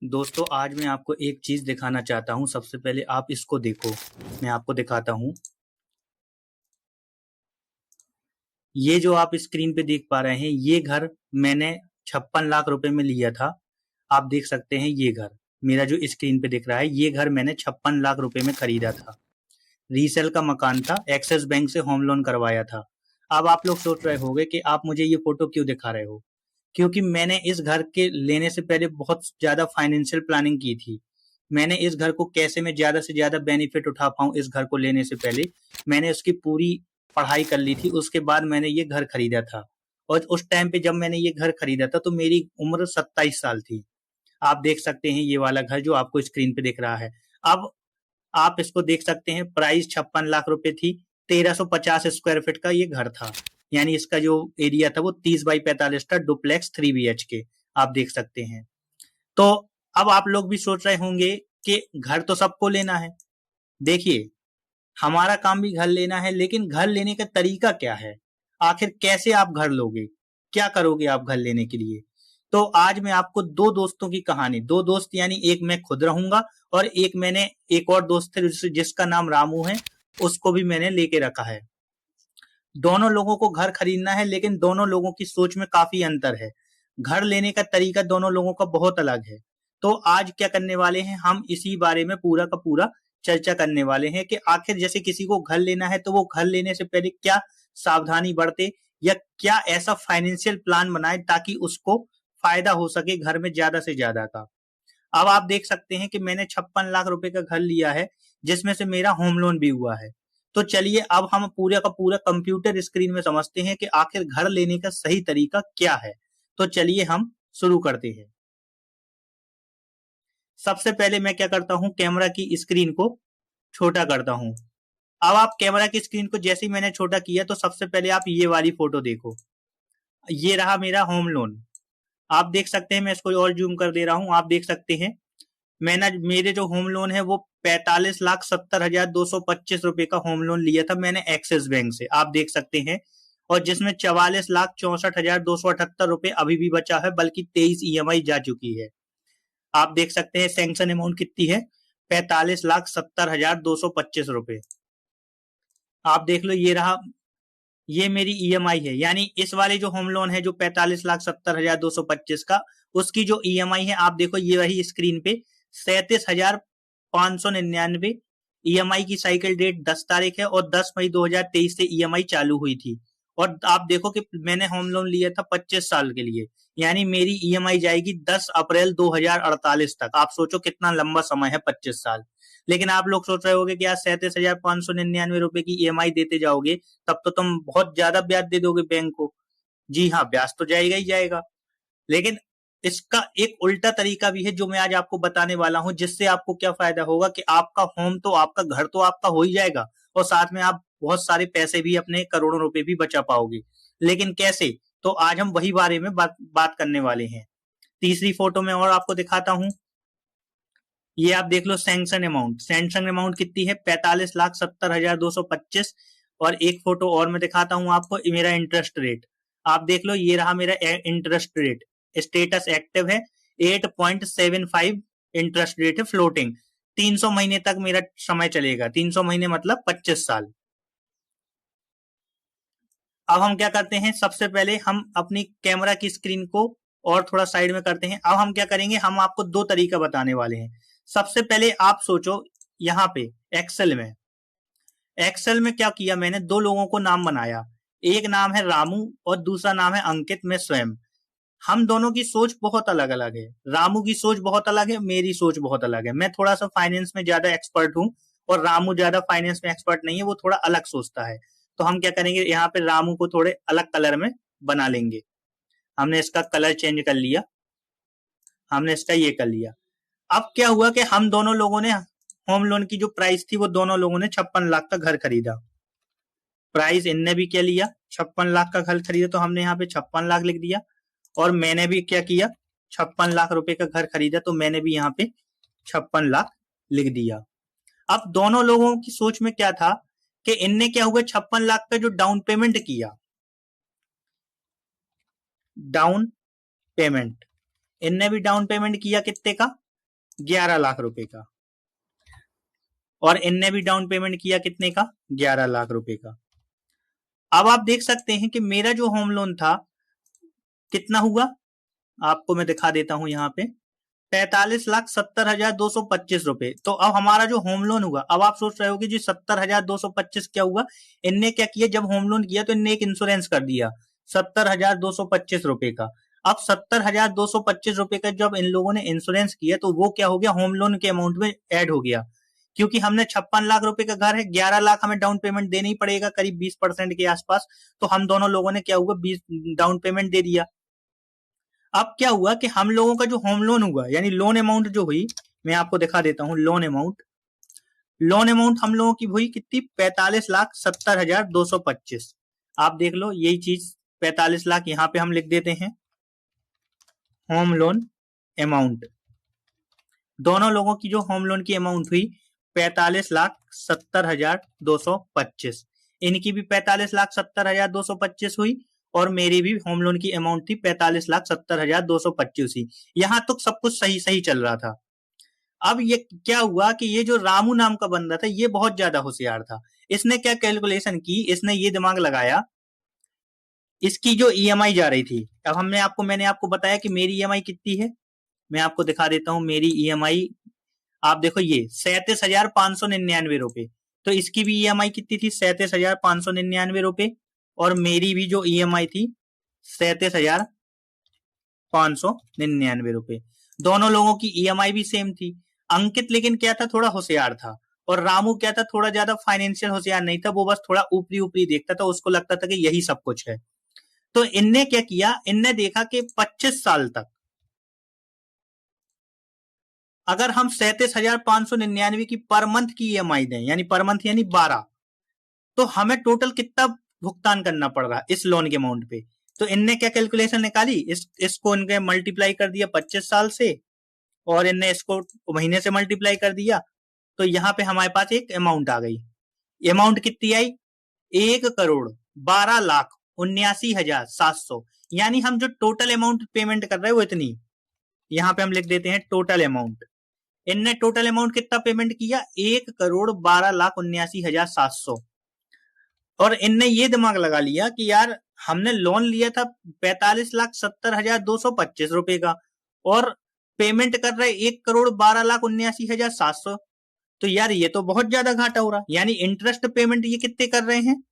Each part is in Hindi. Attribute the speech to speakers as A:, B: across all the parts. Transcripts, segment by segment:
A: दोस्तों आज मैं आपको एक चीज दिखाना चाहता हूं। सबसे पहले आप इसको देखो। मैं आपको दिखाता हूं। ये जो आप स्क्रीन पे देख पा रहे हैं, ये घर मैंने 56 लाख रुपए में लिया था। आप देख सकते हैं ये घर, मेरा जो स्क्रीन पे दिख रहा है, ये घर मैंने 56 लाख रुपए में खरीदा था। रीसेल का मकान था, एक्सिस बैंक से होम लोन करवाया था। अब आप लोग सोच रहे होंगे कि आप मुझे ये फोटो क्यों दिखा रहे हो। क्योंकि मैंने इस घर के लेने से पहले बहुत ज्यादा फाइनेंशियल प्लानिंग की थी। मैंने इस घर को कैसे मैं ज्यादा से ज्यादा बेनिफिट उठा पाऊं, इस घर को लेने से पहले मैंने उसकी पूरी पढ़ाई कर ली थी। उसके बाद मैंने ये घर खरीदा था। और उस टाइम पे जब मैंने ये घर खरीदा था तो मेरी उम्र 27 साल थी। आप देख सकते हैं ये वाला घर जो आपको स्क्रीन पे दिख रहा है। अब आप इसको देख सकते हैं, प्राइस 56 लाख रुपए थी। 1350 स्क्वायर फीट का ये घर था। यानी इसका जो एरिया था वो 30 बाई 45 था, डुप्लेक्स 3 BHK। आप देख सकते हैं। तो अब आप लोग भी सोच रहे होंगे कि घर तो सबको लेना है। देखिए, हमारा काम भी घर लेना है, लेकिन घर लेने का तरीका क्या है? आखिर कैसे आप घर लोगे? क्या करोगे आप घर लेने के लिए? तो आज मैं आपको दो दोस्तों की कहानी, दो दोस्त यानी एक मैं खुद रहूंगा और एक मैंने एक और दोस्त है जिसका नाम रामू है, उसको भी मैंने लेके रखा है। दोनों लोगों को घर खरीदना है, लेकिन दोनों लोगों की सोच में काफी अंतर है। घर लेने का तरीका दोनों लोगों का बहुत अलग है। तो आज क्या करने वाले हैं, हम इसी बारे में पूरा का पूरा चर्चा करने वाले हैं कि आखिर जैसे किसी को घर लेना है तो वो घर लेने से पहले क्या सावधानी बरते, या क्या ऐसा फाइनेंशियल प्लान बनाए ताकि उसको फायदा हो सके घर में ज्यादा से ज्यादा का। अब आप देख सकते हैं कि मैंने 56 लाख रुपए का घर लिया है, जिसमें से मेरा होम लोन भी हुआ है। तो चलिए अब हम पूरा का पूरा कंप्यूटर स्क्रीन में समझते हैं कि आखिर घर लेने का सही तरीका क्या है। तो चलिए हम शुरू करते हैं। सबसे पहले मैं क्या करता हूं, कैमरा की स्क्रीन को छोटा करता हूं। अब आप कैमरा की स्क्रीन को जैसे ही मैंने छोटा किया तो सबसे पहले आप ये वाली फोटो देखो। ये रहा मेरा होम लोन। आप देख सकते हैं, मैं इसको और जूम कर दे रहा हूं। आप देख सकते हैं मैंने, मेरे जो होम लोन है वो 45,70,225 रुपए का होम लोन लिया था मैंने एक्सिस बैंक से। आप देख सकते हैं। और जिसमें 44,64,278 रुपए अभी भी बचा है, बल्कि 23 EMI जा चुकी है। आप देख सकते हैं सैंक्शन अमाउंट कितनी है, 45,70,225 रुपए। आप देख लो, ये रहा, ये मेरी ईएमआई है। यानी इस वाले जो होम लोन है जो 45,70,225 का, उसकी जो ईएमआई है आप देखो, ये वही स्क्रीन पे 37,599। ईएमआई की साइकिल डेट 10 तारीख है और 10 मई 2023 से ईएमआई चालू हुई थी। और आप देखो कि मैंने होम लोन लिया था 25 साल के लिए। यानी मेरी ईएमआई जाएगी 10 अप्रैल 2048 तक। आप सोचो कितना लंबा समय है, 25 साल। लेकिन आप लोग सोच रहे होगे कि यार 37,599 रुपए की ईएमआई देते जाओगे तब तो तुम बहुत ज्यादा ब्याज दे दोगे बैंक को। जी हाँ, ब्याज तो जाएगा ही जाएगा। लेकिन इसका एक उल्टा तरीका भी है जो मैं आज आपको बताने वाला हूं, जिससे आपको क्या फायदा होगा कि आपका होम तो आपका घर तो आपका हो ही जाएगा, और साथ में आप बहुत सारे पैसे भी, अपने करोड़ों रुपए भी बचा पाओगे। लेकिन कैसे? तो आज हम वही बारे में बात करने वाले हैं। तीसरी फोटो में और आपको दिखाता हूं। ये आप देख लो सैंक्शन अमाउंट। सैंक्शन अमाउंट कितनी है, 45,70,225। और एक फोटो और मैं दिखाता हूं आपको, मेरा इंटरेस्ट रेट। आप देख लो, ये रहा मेरा इंटरेस्ट रेट। स्टेटस एक्टिव है, 8.75 इंटरेस्ट रेट है, फ्लोटिंग। 300 महीने तक मेरा समय चलेगा। 300 महीने मतलब 25 साल। अब हम क्या करते हैं, सबसे पहले हम अपनी कैमरा की स्क्रीन को और थोड़ा साइड में करते हैं। अब हम क्या करेंगे, हम आपको दो तरीका बताने वाले हैं। सबसे पहले आप सोचो, यहाँ पे एक्सेल में, एक्सेल में क्या किया मैंने, दो लोगों को नाम बनाया। एक नाम है रामू और दूसरा नाम है अंकित, मैं स्वयं। हम दोनों की सोच बहुत अलग अलग है। रामू की सोच बहुत अलग है, मेरी सोच बहुत अलग है। मैं थोड़ा सा फाइनेंस में ज्यादा एक्सपर्ट हूँ और रामू ज्यादा फाइनेंस में एक्सपर्ट नहीं है, वो थोड़ा अलग सोचता है। तो हम क्या करेंगे, यहाँ पे रामू को थोड़े अलग कलर में बना लेंगे। हमने इसका कलर चेंज कर लिया, हमने इसका ये कर लिया। अब क्या हुआ कि हम दोनों लोगों ने, होम लोन की जो प्राइस थी वो दोनों लोगों ने 56 लाख का घर खरीदा। प्राइस इनने भी क्या लिया, 56 लाख का घर खरीदा, तो हमने यहाँ पे 56 लाख लिख दिया। और मैंने भी क्या किया, 56 लाख रुपए का घर खरीदा, तो मैंने भी यहाँ पे 56 लाख लिख दिया। अब दोनों लोगों की सोच में क्या था कि इनने क्या हुआ, 56 लाख का जो डाउन पेमेंट किया, डाउन पेमेंट, इनने भी डाउन पेमेंट किया कितने का, 11 लाख रुपए का, और इनने भी डाउन पेमेंट किया कितने का, 11 लाख रुपए का। अब आप देख सकते हैं कि मेरा जो होम लोन था कितना हुआ, आपको मैं दिखा देता हूं यहाँ पे, 45,70,225 रुपए। तो अब हमारा जो होम लोन हुआ, अब आप सोच रहे हो कि जी 70,225 क्या हुआ। इनने क्या किया, जब होम लोन किया तो इनने एक इंश्योरेंस कर दिया 70,225 रुपए का। अब 70,225 रुपए का जब इन लोगों ने इंश्योरेंस किया तो वो क्या हो गया, होम लोन के अमाउंट में ऐड हो गया। क्योंकि हमने 56 लाख रुपए का घर है, 11 लाख हमें डाउन पेमेंट देना ही पड़ेगा, करीब 20% के आसपास। तो हम दोनों लोगों ने क्या हुआ, 20 डाउन पेमेंट दे दिया। अब क्या हुआ कि हम लोगों का जो होम लोन हुआ, यानी लोन अमाउंट जो हुई, मैं आपको दिखा देता हूं लोन अमाउंट। लोन अमाउंट हम लोगों की हुई कितनी, 45,70,225। आप देख लो यही चीज, 45 लाख यहां पे हम लिख देते हैं होम लोन अमाउंट। दोनों लोगों की जो होम लोन की अमाउंट हुई 45,70,225। इनकी भी 45,70,225 हुई, और मेरी भी होम लोन की अमाउंट थी 45,70,225 ही। यहां तक सब कुछ सही सही चल रहा था। अब ये क्या हुआ कि ये जो रामू नाम का बंदा था ये बहुत ज्यादा होशियार था। इसने क्या कैलकुलेशन की, इसने ये दिमाग लगाया, इसकी जो ईएमआई जा रही थी, अब मैंने आपको बताया कि मेरी ईएमआई कितनी है, मैं आपको दिखा देता हूं मेरी ईएमआई। आप देखो ये 37,599 रुपए। तो इसकी भी ईएमआई कितनी थी, 37,599 रुपए, और मेरी भी जो ईएमआई थी 37,599 रुपए। दोनों लोगों की ईएमआई भी सेम थी। अंकित लेकिन क्या था, थोड़ा होशियार था, और रामू क्या था, थोड़ा ज्यादा फाइनेंशियल होशियार नहीं था, वो बस थोड़ा ऊपरी ऊपरी देखता था, उसको लगता था कि यही सब कुछ है। तो इनने क्या किया, इनने देखा कि 25 साल तक अगर हम 37,599 की पर मंथ की ईएमआई दें, यानी पर मंथ यानी 12, तो हमें टोटल कितना भुगतान करना पड़ रहा इस लोन के अमाउंट पे। तो इनने क्या कैलकुलेशन निकाली, इसको इनके मल्टीप्लाई कर दिया 25 साल से, और इनने इसको महीने से मल्टीप्लाई कर दिया। तो यहाँ पे हमारे पास एक अमाउंट आ गई। अमाउंट कितनी आई, 1,12,79,700। यानी हम जो टोटल अमाउंट पेमेंट कर रहे हैं वो इतनी, यहाँ पे हम लिख देते हैं टोटल अमाउंट। इनने टोटल अमाउंट कितना पेमेंट किया, 1,12,79,700। और इनने ये दिमाग लगा लिया कि यार हमने लोन लिया था 45,70,225 रुपए का, और पेमेंट कर रहे 1,12,79,700। तो यार ये तो बहुत ज्यादा घाटा हो रहा, यानी इंटरेस्ट पेमेंट ये कितने कर रहे हैं,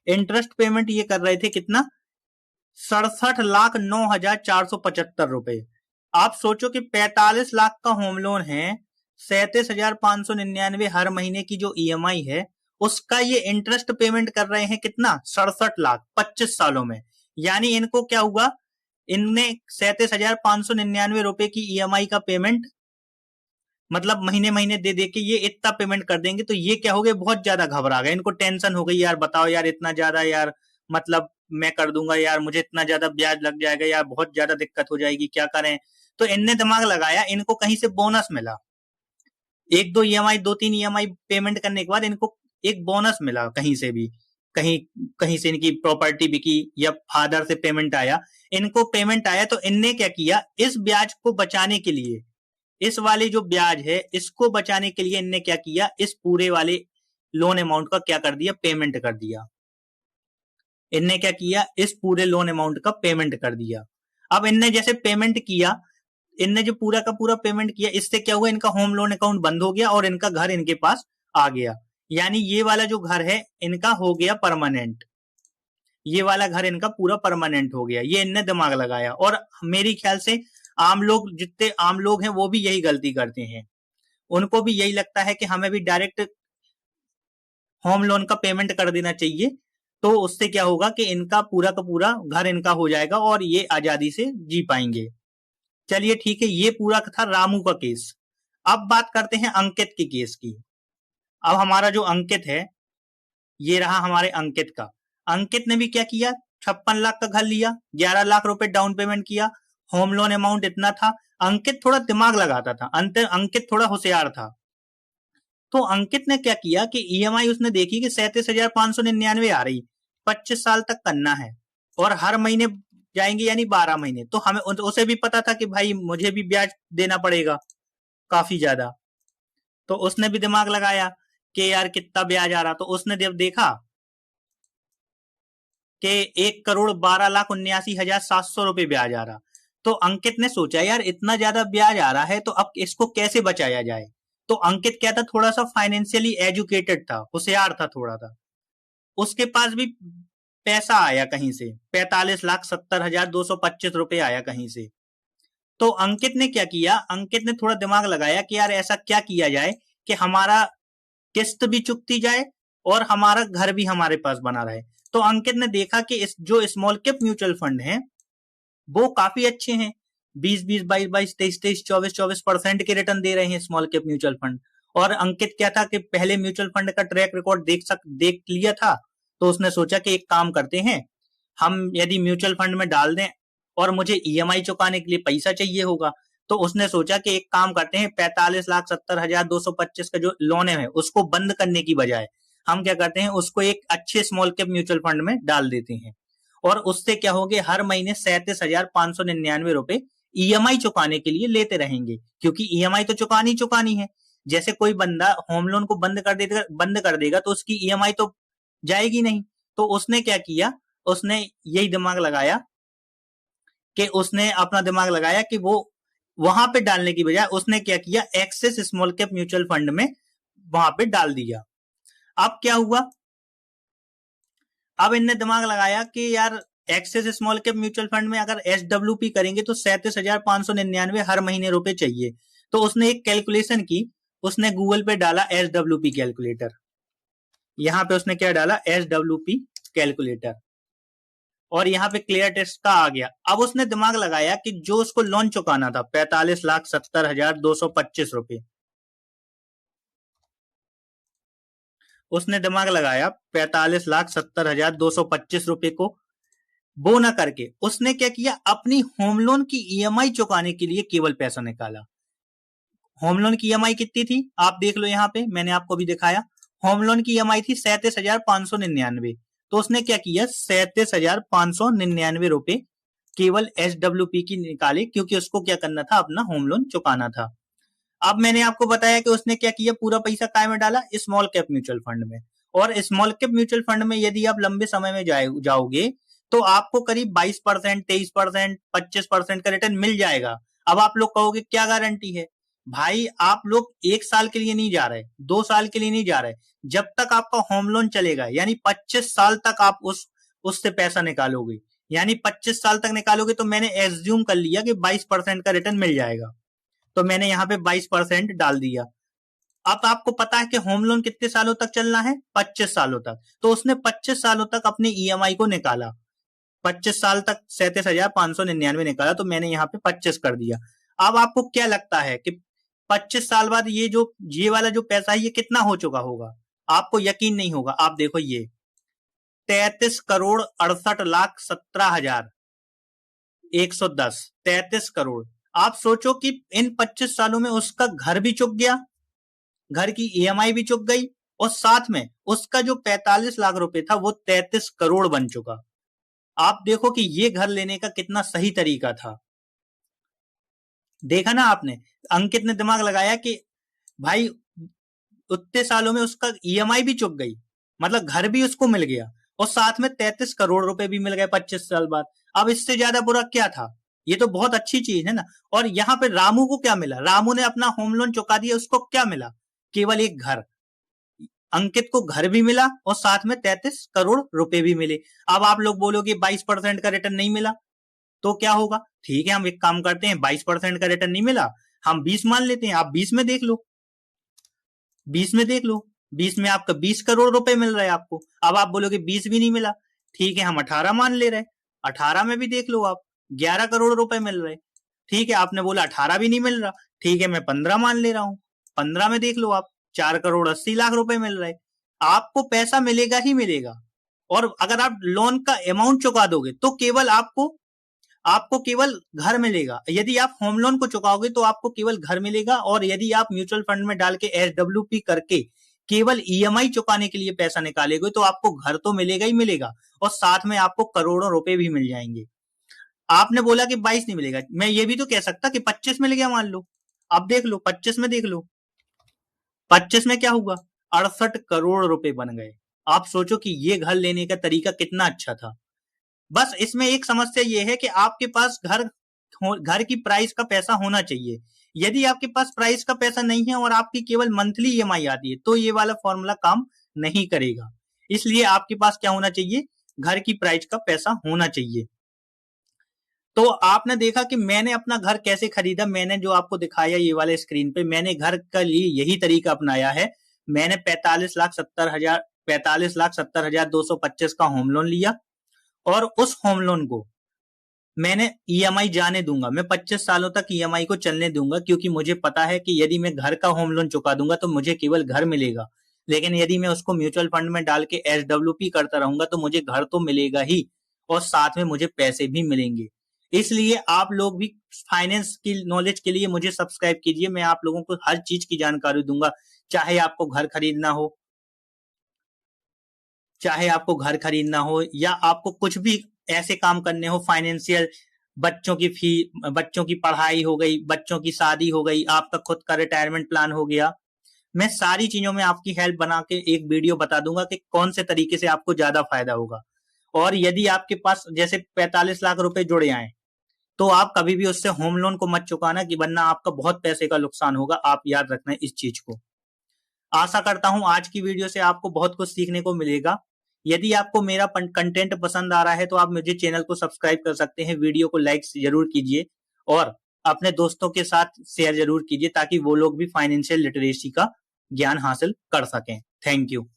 A: इंटरेस्ट पेमेंट ये कर रहे थे कितना, 67,09,475 रुपए। आप सोचो कि 45 लाख का होम लोन है, 37,599 हर महीने की जो ईएमआई है, उसका ये इंटरेस्ट पेमेंट कर रहे हैं कितना, 67 लाख 25 सालों में। यानी इनको क्या हुआ, इनने 37,599 रुपए की ईएमआई का पेमेंट, मतलब महीने महीने दे दे के ये इतना पेमेंट कर देंगे। तो ये क्या हो गया, बहुत ज्यादा घबरा गए, इनको टेंशन हो गई, यार बताओ यार इतना ज्यादा, यार मतलब मैं कर दूंगा यार, मुझे इतना ज्यादा ब्याज लग जाएगा यार, बहुत ज्यादा दिक्कत हो जाएगी, क्या करें। तो इनने दिमाग लगाया, इनको कहीं से बोनस मिला, एक दो ईएमआई, दो तीन ईएमआई पेमेंट करने के बाद इनको एक बोनस मिला कहीं से भी, कहीं कहीं से इनकी प्रॉपर्टी बिकी या फादर से पेमेंट आया, इनको पेमेंट आया। तो इनने क्या किया, इस ब्याज को बचाने के लिए, इस वाले जो ब्याज है इसको बचाने के लिए इनने क्या किया, इस पूरे वाले लोन अमाउंट का क्या कर दिया, पेमेंट कर दिया। इनने क्या किया, इस पूरे लोन अमाउंट का पेमेंट कर दिया। अब इनने जैसे पेमेंट किया, इनने जो पूरा का पूरा पेमेंट किया, इससे क्या हुआ, इनका होम लोन अकाउंट बंद हो गया और इनका घर इनके पास आ गया। यानी ये वाला जो घर है इनका हो गया परमानेंट, ये वाला घर इनका पूरा परमानेंट हो गया। ये इनने दिमाग लगाया, और मेरी ख्याल से आम लोग, जितने आम लोग हैं वो भी यही गलती करते हैं, उनको भी यही लगता है कि हमें भी डायरेक्ट होम लोन का पेमेंट कर देना चाहिए, तो उससे क्या होगा कि इनका पूरा का पूरा घर इनका हो जाएगा और ये आजादी से जी पाएंगे। चलिए ठीक है, ये पूरा था रामू का केस। अब बात करते हैं अंकित के केस की। अब हमारा जो अंकित है, ये रहा हमारे अंकित का। अंकित ने भी क्या किया, 56 लाख का घर लिया, 11 लाख रुपए डाउन पेमेंट किया, होम लोन अमाउंट इतना था। अंकित थोड़ा दिमाग लगाता था, अंकित थोड़ा होशियार था। तो अंकित ने क्या किया कि ईएमआई उसने देखी कि 37,599 आ रही, 25 साल तक करना है, और हर महीने जाएंगे यानी 12 महीने। तो हमें उसे भी पता था कि भाई मुझे भी ब्याज देना पड़ेगा काफी ज्यादा। तो उसने भी दिमाग लगाया कि यार कितना ब्याज आ रहा, तो उसने जब देखा कि 1,12,79,700 रुपए ब्याज आ रहा, तो अंकित ने सोचा यार इतना ज्यादा ब्याज आ रहा है तो अब इसको कैसे बचाया जाए। तो अंकित क्या था, थोड़ा सा फाइनेंशियली एजुकेटेड था, होशियार था थोड़ा था। उसके पास भी पैसा आया कहीं से, 45,70,225 रुपए आया कहीं से। तो अंकित ने क्या किया, अंकित ने थोड़ा दिमाग लगाया कि यार ऐसा क्या किया जाए कि हमारा किस्त भी चुकती जाए और हमारा घर भी हमारे पास बना रहे। तो अंकित ने देखा कि इस जो स्मॉल कैप म्यूचुअल फंड हैं वो काफी अच्छे हैं, 20-20, 22-22, 23-23, 24-24% के रिटर्न दे रहे हैं स्मॉल कैप म्यूचुअल फंड। और अंकित क्या था कि पहले म्यूचुअल फंड का ट्रैक रिकॉर्ड देख लिया था। तो उसने सोचा कि एक काम करते हैं, हम यदि म्यूचुअल फंड में डाल दें और मुझे ईएमआई चुकाने के लिए पैसा चाहिए होगा, तो उसने सोचा कि एक काम करते हैं, 45,70,225 का जो लोन है उसको बंद करने की बजाय हम क्या करते हैं, उसको एक अच्छे स्मॉल कैप म्यूचुअल फंड में डाल देते हैं। और उससे क्या होगे, हर महीने 37,599 रुपए ईएमआई चुकाने के लिए लेते रहेंगे, क्योंकि ईएमआई तो चुकानी है। जैसे कोई बंदा होम लोन को बंद कर देगा तो उसकी ईएमआई तो जाएगी नहीं। तो उसने क्या किया, उसने यही दिमाग लगाया कि उसने अपना दिमाग लगाया कि वो वहां पे डालने की बजाय उसने क्या किया, Axis small cap mutual fund में वहां पे डाल दिया। अब क्या हुआ, अब इनने दिमाग लगाया कि यार Axis small cap mutual fund में अगर एसडब्ल्यूपी करेंगे तो 37,599 हर महीने रुपए चाहिए। तो उसने एक कैलकुलेशन की, उसने गूगल पे डाला एसडब्ल्यूपी कैलकुलेटर। यहां पे उसने क्या डाला, एसडब्ल्यूपी कैलकुलेटर, और यहाँ पे क्लियर टेस्ट का आ गया। अब उसने दिमाग लगाया कि जो उसको लोन चुकाना था 45,70,225 रुपए, उसने दिमाग लगाया 45,70,225 रुपए को वो ना करके उसने क्या किया, अपनी होम लोन की ईएमआई चुकाने के लिए केवल पैसा निकाला। होम लोन की ईएमआई कितनी थी आप देख लो, यहाँ पे मैंने आपको भी दिखाया। होम लोन की ईएमआई थी 37,599। तो उसने क्या किया, 37,599 रुपए केवल एसडब्ल्यूपी की निकाले, क्योंकि उसको क्या करना था, अपना होम लोन चुकाना था। अब मैंने आपको बताया कि उसने क्या किया, पूरा पैसा काय में डाला, स्मॉल कैप म्यूचुअल फंड में। और स्मॉल कैप म्यूचुअल फंड में यदि आप लंबे समय में जाओगे तो आपको करीब 22%, 23%, 25% का रिटर्न मिल जाएगा। अब आप लोग कहोगे क्या गारंटी है, भाई आप लोग 1 साल के लिए नहीं जा रहे, 2 साल के लिए नहीं जा रहे, जब तक आपका होम लोन चलेगा यानी 25 साल तक आप उससे पैसा निकालोगे, यानी 25 साल तक निकालोगे तो मैंने एज्यूम कर लिया कि 22% का रिटर्न मिल जाएगा। तो मैंने यहाँ पे 22% डाल दिया। अब आपको पता है कि होम लोन कितने सालों तक चलना है, 25 सालों तक। तो उसने 25 सालों तक अपनी ईएमआई को निकाला, 25 साल तक 37,599 निकाला, तो मैंने यहाँ पे 25 कर दिया। अब आपको क्या लगता है कि 25 साल बाद ये वाला जो पैसा है ये कितना हो चुका होगा, आपको यकीन नहीं होगा। आप देखो, ये 33,68,17,110, 33 करोड़। आप सोचो कि इन 25 सालों में उसका घर भी चुक गया, घर की ईएमआई भी चुक गई, और साथ में उसका जो 45 लाख रुपए था वो 33 करोड़ बन चुका। आप देखो कि ये घर लेने का कितना सही तरीका था। देखा ना आपने, अंकित ने दिमाग लगाया कि भाई उतने सालों में उसका ईएमआई भी चुक गई, मतलब घर भी उसको मिल गया, और साथ में 33 करोड़ रुपए भी मिल गए 25 साल बाद। अब इससे ज्यादा बुरा क्या था, ये तो बहुत अच्छी चीज है ना। और यहाँ पे रामू को क्या मिला, रामू ने अपना होम लोन चुका दिया, उसको क्या मिला, केवल एक घर। अंकित को घर भी मिला और साथ में 33 करोड़ रुपए भी मिले। अब आप लोग बोलोगे 22% का रिटर्न नहीं मिला तो क्या होगा, ठीक है हम एक काम करते हैं, 22% का रिटर्न नहीं मिला, हम 20 मान लेते हैं, आप 20 में देख लो, 20 में देख लो, 20 में आपका 20 करोड़ रुपए मिल रहा है आपको। अब आप बोलोगे 20 भी नहीं मिला, ठीक है हम 18 मान ले रहे, 18 में भी देख लो आप, 11 करोड़ रुपए मिल रहे। ठीक है, आपने बोला 18 भी नहीं मिल रहा, ठीक है मैं 15 मान ले रहा हूं, 15 में देख लो आप, 4,80,00,000 रुपए मिल रहे। आपको पैसा मिलेगा ही मिलेगा। और अगर आप लोन का अमाउंट चुका दोगे तो केवल आपको आपको केवल घर मिलेगा। यदि आप होम लोन को चुकाओगे तो आपको केवल घर मिलेगा, और यदि आप म्यूचुअल फंड में डाल के एसडब्ल्यूपी करके केवल ईएमआई चुकाने के लिए पैसा निकालेंगे तो आपको घर तो मिलेगा ही मिलेगा, और साथ में आपको करोड़ों रुपए भी मिल जाएंगे। आपने बोला कि 22 नहीं मिलेगा, मैं ये भी तो कह सकता कि 25 मिल गया मान लो। अब देख लो 25 में, देख लो 25 में क्या हुआ, 68 करोड़ रुपए बन गए। आप सोचो कि ये घर लेने का तरीका कितना अच्छा था। बस इसमें एक समस्या ये है कि आपके पास घर की प्राइस का पैसा होना चाहिए। यदि आपके पास प्राइस का पैसा नहीं है और आपकी केवल मंथली ईएमआई आती है तो ये वाला फॉर्मूला काम नहीं करेगा। इसलिए आपके पास क्या होना चाहिए, घर की प्राइस का पैसा होना चाहिए। तो आपने देखा कि मैंने अपना घर कैसे खरीदा, मैंने जो आपको दिखाया ये वाले स्क्रीन पे, मैंने घर के लिए यही तरीका अपनाया है। मैंने 45,70,225 का होम लोन लिया और उस होम लोन को मैंने ईएमआई जाने दूंगा, मैं 25 सालों तक ईएमआई को चलने दूंगा, क्योंकि मुझे पता है कि यदि मैं घर का होम लोन चुका दूंगा तो मुझे केवल घर मिलेगा, लेकिन यदि मैं उसको म्यूचुअल फंड में डाल के एसडब्ल्यूपी करता रहूंगा तो मुझे घर तो मिलेगा ही और साथ में मुझे पैसे भी मिलेंगे। इसलिए आप लोग भी फाइनेंस की नॉलेज के लिए मुझे सब्सक्राइब कीजिए, मैं आप लोगों को हर चीज की जानकारी दूंगा। चाहे आपको घर खरीदना हो, चाहे आपको घर खरीदना हो या आपको कुछ भी ऐसे काम करने हो फाइनेंशियल, बच्चों की फी, बच्चों की पढ़ाई हो गई, बच्चों की शादी हो गई, आपका खुद का रिटायरमेंट प्लान हो गया, मैं सारी चीजों में आपकी हेल्प बना के एक वीडियो बता दूंगा कि कौन से तरीके से आपको ज्यादा फायदा होगा। और यदि आपके पास जैसे 45 लाख रुपए जुड़े आए तो आप कभी भी उससे होम लोन को मत चुकाना, कि वरना आपका बहुत पैसे का नुकसान होगा। आप याद रखना इस चीज को। आशा करता हूं आज की वीडियो से आपको बहुत कुछ सीखने को मिलेगा। यदि आपको मेरा कंटेंट पसंद आ रहा है तो आप मुझे चैनल को सब्सक्राइब कर सकते हैं, वीडियो को लाइक जरूर कीजिए और अपने दोस्तों के साथ शेयर जरूर कीजिए ताकि वो लोग भी फाइनेंशियल लिटरेसी का ज्ञान हासिल कर सकें। Thank you.